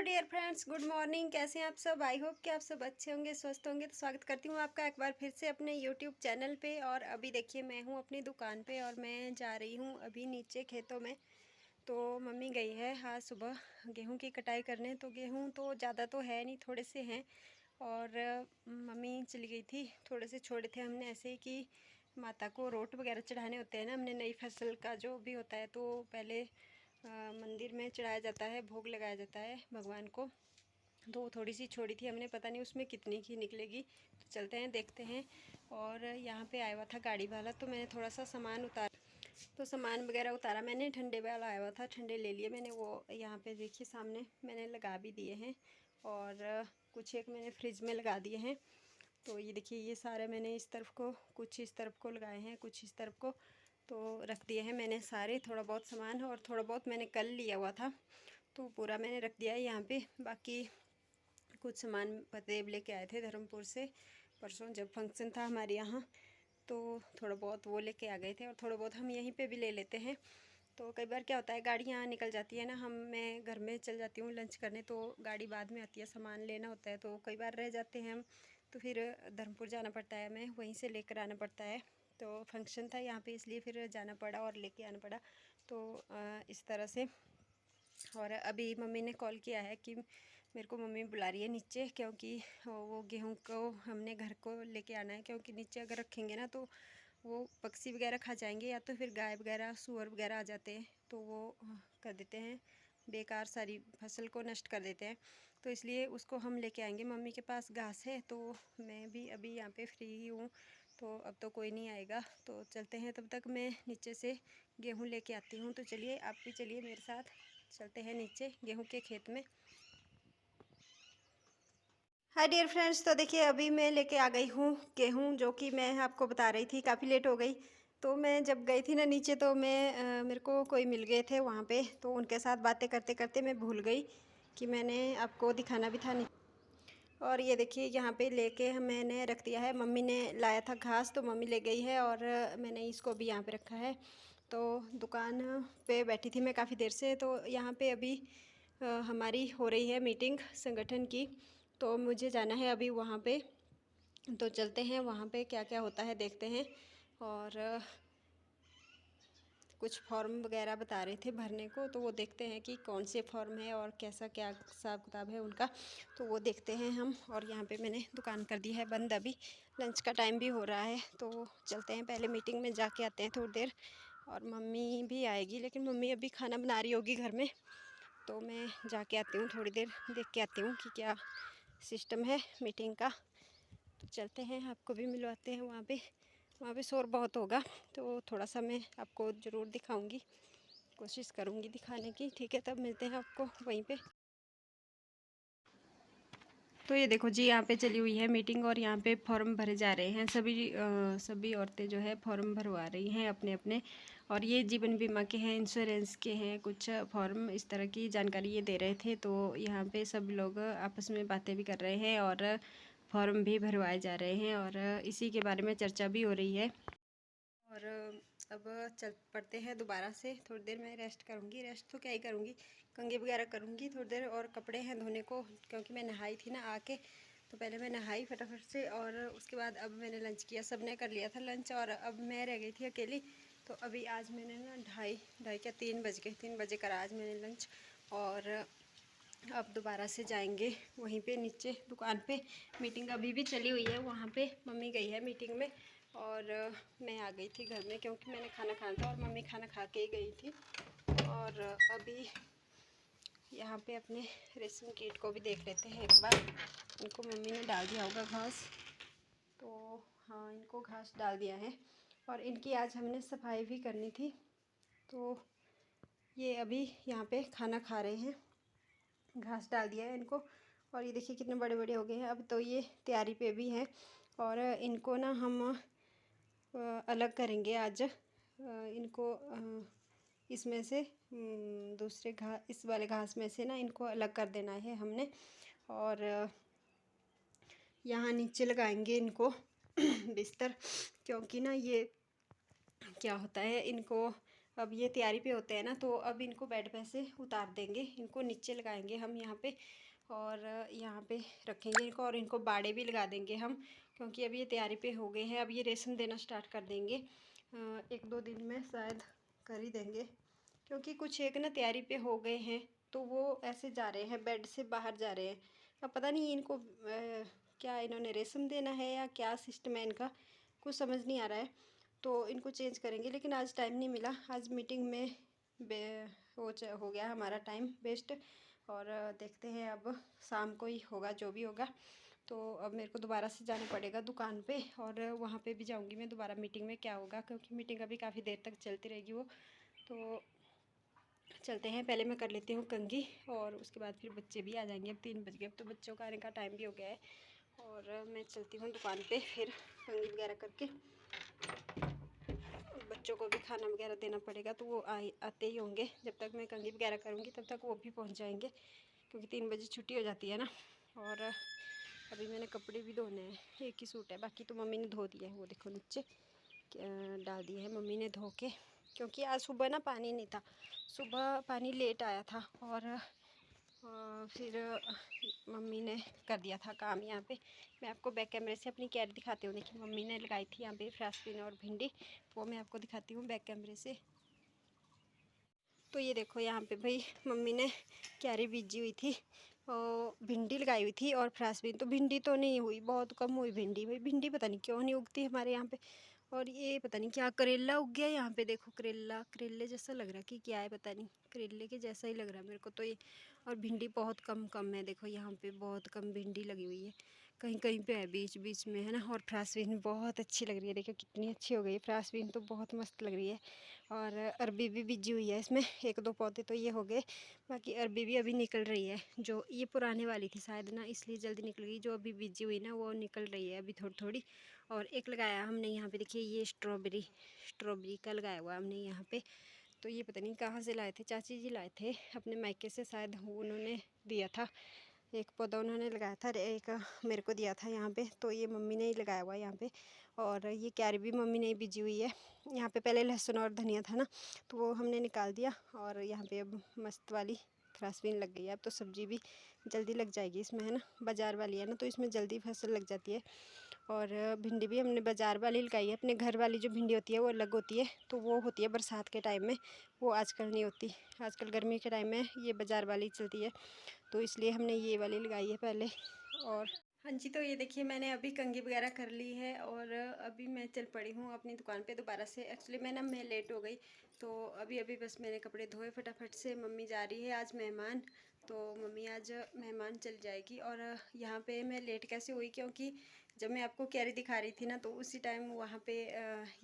Dear friends, good morning. कैसे हैं आप सब? आई होप कि आप सब अच्छे होंगे, स्वस्थ होंगे। तो स्वागत करती हूँ आपका एक बार फिर से अपने यूट्यूब चैनल पे। और अभी देखिए मैं हूँ अपनी दुकान पे और मैं जा रही हूँ अभी नीचे खेतों में। तो मम्मी गई है आज सुबह गेहूं की कटाई करने। तो गेहूं तो ज़्यादा तो है नहीं, थोड़े से हैं। और मम्मी चली गई थी, थोड़े से छोड़े थे हमने ऐसे ही कि माता को रोट वगैरह चढ़ाने होते हैं ना। हमने नई फसल का जो भी होता है तो पहले मंदिर में चढ़ाया जाता है, भोग लगाया जाता है भगवान को। तो थोड़ी सी छोड़ी थी हमने, पता नहीं उसमें कितनी की निकलेगी। तो चलते हैं देखते हैं। और यहाँ पे आया हुआ था गाड़ी वाला, तो मैंने थोड़ा सा सामान उतारा। तो सामान वगैरह उतारा मैंने, ठंडे वाला आया हुआ था, ठंडे ले लिए मैंने। वो यहाँ पे देखिए सामने मैंने लगा भी दिए हैं। और कुछ एक मैंने फ्रिज में लगा दिए हैं। तो ये देखिए ये सारे मैंने इस तरफ को, कुछ इस तरफ को लगाए हैं, कुछ इस तरफ को तो रख दिए हैं मैंने सारे। थोड़ा बहुत सामान और थोड़ा बहुत मैंने कल लिया हुआ था तो पूरा मैंने रख दिया है यहाँ पे। बाकी कुछ सामान पतेब लेके आए थे धर्मपुर से परसों, जब फंक्शन था हमारे यहाँ। तो थोड़ा बहुत वो लेके आ गए थे और थोड़ा बहुत हम यहीं पे भी ले लेते हैं। तो कई बार क्या होता है, गाड़ियाँ निकल जाती है ना, मैं घर में चल जाती हूँ लंच करने, तो गाड़ी बाद में आती है, सामान लेना होता है तो कई बार रह जाते हैं हम। तो फिर धर्मपुर जाना पड़ता है, हमें वहीं से लेकर आना पड़ता है। तो फंक्शन था यहाँ पे इसलिए फिर जाना पड़ा और लेके आना पड़ा। तो इस तरह से। और अभी मम्मी ने कॉल किया है कि मेरे को मम्मी बुला रही है नीचे, क्योंकि वो गेहूं को हमने घर को लेके आना है। क्योंकि नीचे अगर रखेंगे ना तो वो पक्षी वगैरह खा जाएंगे, या तो फिर गाय वगैरह सूअर वगैरह आ जाते हैं तो वो कर देते हैं बेकार, सारी फसल को नष्ट कर देते हैं। तो इसलिए उसको हम लेके आएंगे। मम्मी के पास घास है तो मैं भी अभी यहाँ पे फ्री ही हूँ, तो अब तो कोई नहीं आएगा। तो चलते हैं, तब तक मैं नीचे से गेहूँ लेके आती हूँ। तो चलिए आप भी चलिए मेरे साथ, चलते हैं नीचे गेहूँ के खेत में। हाय डियर फ्रेंड्स, तो देखिए अभी मैं लेके आ गई हूँ गेहूँ, जो कि मैं आपको बता रही थी काफ़ी लेट हो गई। तो मैं जब गई थी ना नीचे तो मेरे को कोई मिल गए थे वहाँ पे, तो उनके साथ बातें करते करते मैं भूल गई कि मैंने आपको दिखाना भी था नहीं। और ये देखिए यहाँ पे लेके मैंने रख दिया है। मम्मी ने लाया था घास तो मम्मी ले गई है और मैंने इसको भी यहाँ पे रखा है। तो दुकान पे बैठी थी मैं काफ़ी देर से। तो यहाँ पे अभी हमारी हो रही है मीटिंग संगठन की, तो मुझे जाना है अभी वहाँ पे। तो चलते हैं वहाँ पे, क्या क्या होता है देखते हैं। और कुछ फॉर्म वगैरह बता रहे थे भरने को, तो वो देखते हैं कि कौन से फॉर्म है और कैसा क्या हिसाब किताब है उनका। तो वो देखते हैं हम। और यहाँ पे मैंने दुकान कर दी है बंद, अभी लंच का टाइम भी हो रहा है। तो चलते हैं, पहले मीटिंग में जाके आते हैं थोड़ी देर। और मम्मी भी आएगी, लेकिन मम्मी अभी खाना बना रही होगी घर में। तो मैं जाके आती हूँ, थोड़ी देर देख के आती हूँ कि क्या सिस्टम है मीटिंग का। तो चलते हैं, आपको भी मिलवाते हैं वहाँ पे। वहाँ पे शोर बहुत होगा तो थोड़ा सा मैं आपको ज़रूर दिखाऊंगी, कोशिश करूंगी दिखाने की। ठीक है, तब मिलते हैं आपको वहीं पे। तो ये देखो जी, यहाँ पे चली हुई है मीटिंग और यहाँ पे फॉर्म भरे जा रहे हैं। सभी औरतें जो है फॉर्म भरवा रही हैं अपने अपने। और ये जीवन बीमा के हैं, इंश्योरेंस के हैं, कुछ फॉर्म इस तरह की जानकारी ये दे रहे थे। तो यहाँ पे सब लोग आपस में बातें भी कर रहे हैं और फॉर्म भी भरवाए जा रहे हैं और इसी के बारे में चर्चा भी हो रही है। और अब चल पड़ते हैं दोबारा से। थोड़ी देर मैं रेस्ट करूँगी, रेस्ट तो क्या ही करूँगी, कंघी वगैरह करूँगी थोड़ी देर। और कपड़े हैं धोने को, क्योंकि मैं नहाई थी ना आके। तो पहले मैं नहाई फटाफट से और उसके बाद अब मैंने लंच किया। सब ने कर लिया था लंच और अब मैं रह गई थी अकेली। तो अभी आज मैंने ना ढाई ढाई क्या 3 बज गए, 3 बजे करा आज मैंने लंच। और अब दोबारा से जाएंगे वहीं पे नीचे दुकान पे। मीटिंग अभी भी चली हुई है वहाँ पे, मम्मी गई है मीटिंग में। और मैं आ गई थी घर में, क्योंकि मैंने खाना खाना था और मम्मी खाना खा के ही गई थी। और अभी यहाँ पे अपने रेशम कीट को भी देख लेते हैं एक बार। इनको मम्मी ने डाल दिया होगा घास, तो हाँ इनको घास डाल दिया है। और इनकी आज हमने सफाई भी करनी थी। तो ये अभी यहाँ पे खाना खा रहे हैं, घास डाल दिया है इनको। और ये देखिए कितने बड़े बड़े हो गए हैं। अब तो ये तैयारी पे भी हैं और इनको ना हम अलग करेंगे आज। इनको इसमें से दूसरे घास, इस वाले घास में से ना इनको अलग कर देना है हमने। और यहाँ नीचे लगाएंगे इनको बिस्तर, क्योंकि ना ये क्या होता है, इनको अब ये तैयारी पे होते हैं ना, तो अब इनको बेड पे से उतार देंगे, इनको नीचे लगाएंगे हम यहाँ पे और यहाँ पे रखेंगे इनको, और इनको बाड़े भी लगा देंगे हम, क्योंकि अब ये तैयारी पे हो गए हैं। अब ये रेशम देना स्टार्ट कर देंगे, 1-2 दिन में शायद कर ही देंगे, क्योंकि कुछ एक ना तैयारी पे हो गए हैं तो वो ऐसे जा रहे हैं, बेड से बाहर जा रहे हैं। अब पता नहीं इनको क्या इन्होंने रेशम देना है या क्या सिस्टम है इनका, कुछ समझ नहीं आ रहा है। तो इनको चेंज करेंगे, लेकिन आज टाइम नहीं मिला, आज मीटिंग में हो गया हमारा टाइम वेस्ट। और देखते हैं अब शाम को ही होगा जो भी होगा। तो अब मेरे को दोबारा से जाना पड़ेगा दुकान पे, और वहाँ पे भी जाऊँगी मैं दोबारा मीटिंग में क्या होगा, क्योंकि मीटिंग अभी काफ़ी देर तक चलती रहेगी वो। तो चलते हैं, पहले मैं कर लेती हूँ कंघी, और उसके बाद फिर बच्चे भी आ जाएंगे। अब 3 बज गए, अब तो बच्चों का आने का टाइम भी हो गया है। और मैं चलती हूँ दुकान पे, फिर कंघी वगैरह करके बच्चों को भी खाना वगैरह देना पड़ेगा, तो वो आते ही होंगे। जब तक मैं कंघी वगैरह करूँगी तब तक वो भी पहुँच जाएंगे, क्योंकि 3 बजे छुट्टी हो जाती है ना। और अभी मैंने कपड़े भी धोने हैं, एक ही सूट है, बाकी तो मम्मी ने धो दिया है, वो देखो नीचे डाल दिए है मम्मी ने धो के, क्योंकि आज सुबह ना पानी नहीं था, सुबह पानी लेट आया था। और फिर मम्मी ने कर दिया था काम यहाँ पे। मैं आपको बैक कैमरे से अपनी कैरी दिखाती हूँ। देखिए मम्मी ने लगाई थी यहाँ पे फ्रांसबीन और भिंडी, वो मैं आपको दिखाती हूँ बैक कैमरे से। तो ये देखो यहाँ पे भाई मम्मी ने क्यारी बीजी हुई थी, और भिंडी लगाई हुई थी और फ्रांसबीन। तो भिंडी तो नहीं हुई, बहुत कम हुई भिंडी। भाई भिंडी पता नहीं क्यों नहीं उगती हमारे यहाँ पे। और ये पता नहीं क्या करेला उग गया यहाँ पे, देखो करेला, करेले जैसा लग रहा है कि क्या है पता नहीं, करेले के जैसा ही लग रहा है मेरे को तो ये। और भिंडी बहुत कम कम है, देखो यहाँ पे बहुत कम भिंडी लगी हुई है, कहीं कहीं पे है बीच बीच में, है ना। और फ्रांसबीन बहुत अच्छी लग रही है, देखो कितनी अच्छी हो गई फ्रांसबीन, तो बहुत मस्त लग रही है। और अरबी भी बीजी हुई है इसमें, 1-2 पौधे तो ये हो गए, बाकी अरबी भी अभी निकल रही है। जो ये पुराने वाली थी शायद ना, इसलिए जल्दी निकल गई, जो अभी बीजी हुई ना वो निकल रही है अभी थोड़ी थोड़ी। और एक लगाया हमने यहाँ पे, देखिए ये स्ट्रॉबेरी का लगाया हुआ हमने यहाँ पे। तो ये पता नहीं कहाँ से लाए थे, चाची जी लाए थे अपने मायके से शायद, उन्होंने दिया था। एक पौधा उन्होंने लगाया था, एक मेरे को दिया था यहाँ पे। तो ये मम्मी ने ही लगाया हुआ है यहाँ पे। और ये क्यारी भी मम्मी ने ही बीजी हुई है। यहाँ पे पहले लहसुन और धनिया था ना, तो वो हमने निकाल दिया, और यहाँ पे अब मस्त वाली फ्रांसबीन लग गई है। अब तो सब्ज़ी भी जल्दी लग जाएगी इसमें, है ना, बाज़ार वाली है ना, तो इसमें जल्दी फसल लग जाती है। और भिंडी भी हमने बाज़ार वाली लगाई है, अपने घर वाली जो भिंडी होती है वो अलग होती है, तो वो होती है बरसात के टाइम में, वो आजकल नहीं होती। आजकल गर्मी के टाइम में ये बाज़ार वाली चलती है, तो इसलिए हमने ये वाली लगाई है पहले। और हाँ जी, तो ये देखिए मैंने अभी कंघी वगैरह कर ली है, और अभी मैं चल पड़ी हूँ अपनी दुकान पे दोबारा से। एक्चुअली मैं लेट हो गई, तो अभी अभी बस मैंने कपड़े धोए फटाफट से। मम्मी जा रही है आज मेहमान, तो मम्मी आज मेहमान चल जाएगी। और यहाँ पे मैं लेट कैसे हुई, क्योंकि जब मैं आपको कैरी दिखा रही थी ना, तो उसी टाइम वहाँ पे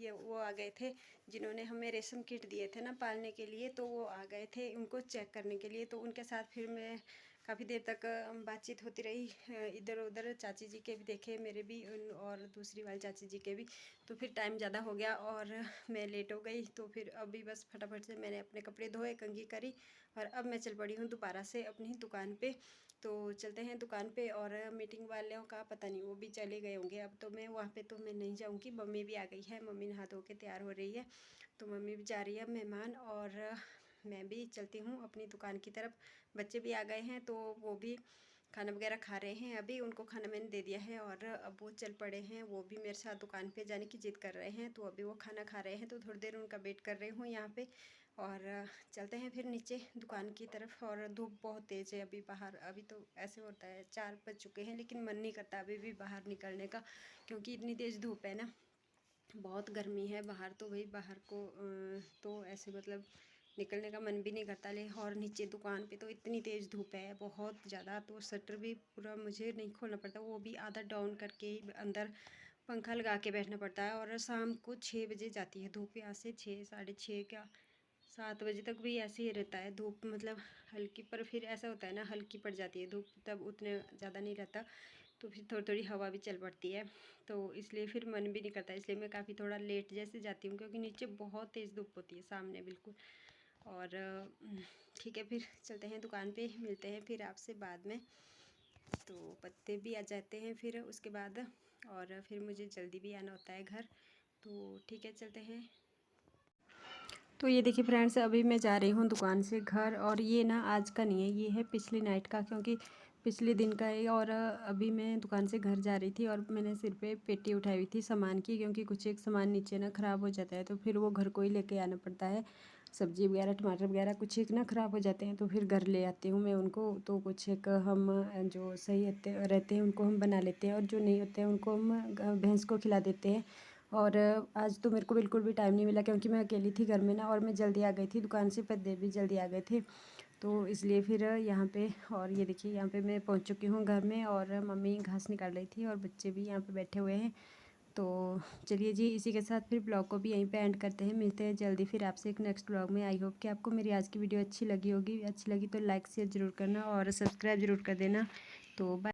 ये वो आ गए थे जिन्होंने हमें रेशम किट दिए थे ना पालने के लिए, तो वो आ गए थे उनको चेक करने के लिए। तो उनके साथ फिर मैं काफ़ी देर तक बातचीत होती रही, इधर उधर चाची जी के भी देखे, मेरे भी, और दूसरी वाली चाची जी के भी। तो फिर टाइम ज़्यादा हो गया और मैं लेट हो गई। तो फिर अभी बस फटाफट से मैंने अपने कपड़े धोए, कंघी करी, और अब मैं चल पड़ी हूँ दोबारा से अपनी दुकान पे। तो चलते हैं दुकान पे। और मीटिंग वालों का पता नहीं, वो भी चले गए होंगे। अब तो मैं वहाँ पे तो मैं नहीं जाऊँगी। मम्मी भी आ गई है, मम्मी नहा धो के तैयार हो रही है, तो मम्मी भी जा रही है मेहमान, और मैं भी चलती हूँ अपनी दुकान की तरफ। बच्चे भी आ गए हैं, तो वो भी खाना वगैरह खा रहे हैं, अभी उनको खाना मैंने दे दिया है, और अब वो चल पड़े हैं, वो भी मेरे साथ दुकान पे जाने की ज़िद कर रहे हैं। तो अभी वो खाना खा रहे हैं, तो थोड़ी देर उनका वेट कर रही हूँ यहाँ पे। और चलते हैं फिर नीचे दुकान की तरफ। और धूप बहुत तेज़ है अभी बाहर, अभी तो ऐसे होता है 4 बज चुके हैं, लेकिन मन नहीं करता अभी भी बाहर निकलने का, क्योंकि इतनी तेज़ धूप है ना, बहुत गर्मी है बाहर। तो भाई बाहर को तो ऐसे मतलब निकलने का मन भी नहीं करता। ले और नीचे दुकान पे तो इतनी तेज़ धूप है बहुत ज़्यादा, तो शटर भी पूरा मुझे नहीं खोलना पड़ता, वो भी आधा डाउन करके ही अंदर पंखा लगा के बैठना पड़ता है। और शाम को 6 बजे जाती है धूप यहाँ से, 6 साढ़े 6 क्या 7 बजे तक भी ऐसे ही रहता है धूप, मतलब हल्की, पर फिर ऐसा होता है ना हल्की पड़ जाती है धूप, तब उतने ज़्यादा नहीं रहता, तो फिर थोड़ी थोड़ी हवा भी चल पड़ती है, तो इसलिए फिर मन भी नहीं करता। इसलिए मैं काफ़ी थोड़ा लेट जैसे जाती हूँ, क्योंकि नीचे बहुत तेज़ धूप होती है सामने बिल्कुल। और ठीक है, फिर चलते हैं दुकान पे, मिलते हैं फिर आपसे बाद में। तो पत्ते भी आ जाते हैं फिर उसके बाद, और फिर मुझे जल्दी भी आना होता है घर, तो ठीक है चलते हैं। तो ये देखिए फ्रेंड्स, अभी मैं जा रही हूँ दुकान से घर, और ये ना आज का नहीं है, ये है पिछली नाइट का, क्योंकि पिछले दिन का है। और अभी मैं दुकान से घर जा रही थी और मैंने सिर पे पेटी उठाई हुई थी सामान की, क्योंकि कुछ एक सामान नीचे ना ख़राब हो जाता है तो फिर वो घर को ही लेके आना पड़ता है। सब्ज़ी वगैरह टमाटर वगैरह कुछ एक ना ख़राब हो जाते हैं तो फिर घर ले आती हूँ मैं उनको। तो कुछ एक हम जो सही रहते हैं उनको हम बना लेते हैं, और जो नहीं होते हैं उनको हम भैंस को खिला देते हैं। और आज तो मेरे को बिल्कुल भी टाइम नहीं मिला, क्योंकि मैं अकेली थी घर में ना, और मैं जल्दी आ गई थी दुकान से, पद्दे भी जल्दी आ गए थे। तो इसलिए फिर यहाँ पे, और ये देखिए यहाँ पे मैं पहुँच चुकी हूँ घर में, और मम्मी घास निकाल रही थी और बच्चे भी यहाँ पे बैठे हुए हैं। तो चलिए जी, इसी के साथ फिर ब्लॉग को भी यहीं पे एंड करते हैं। मिलते हैं जल्दी फिर आपसे एक नेक्स्ट ब्लॉग में। आई होप कि आपको मेरी आज की वीडियो अच्छी लगी होगी। अच्छी लगी तो लाइक शेयर ज़रूर करना और सब्सक्राइब ज़रूर कर देना। तो बाय।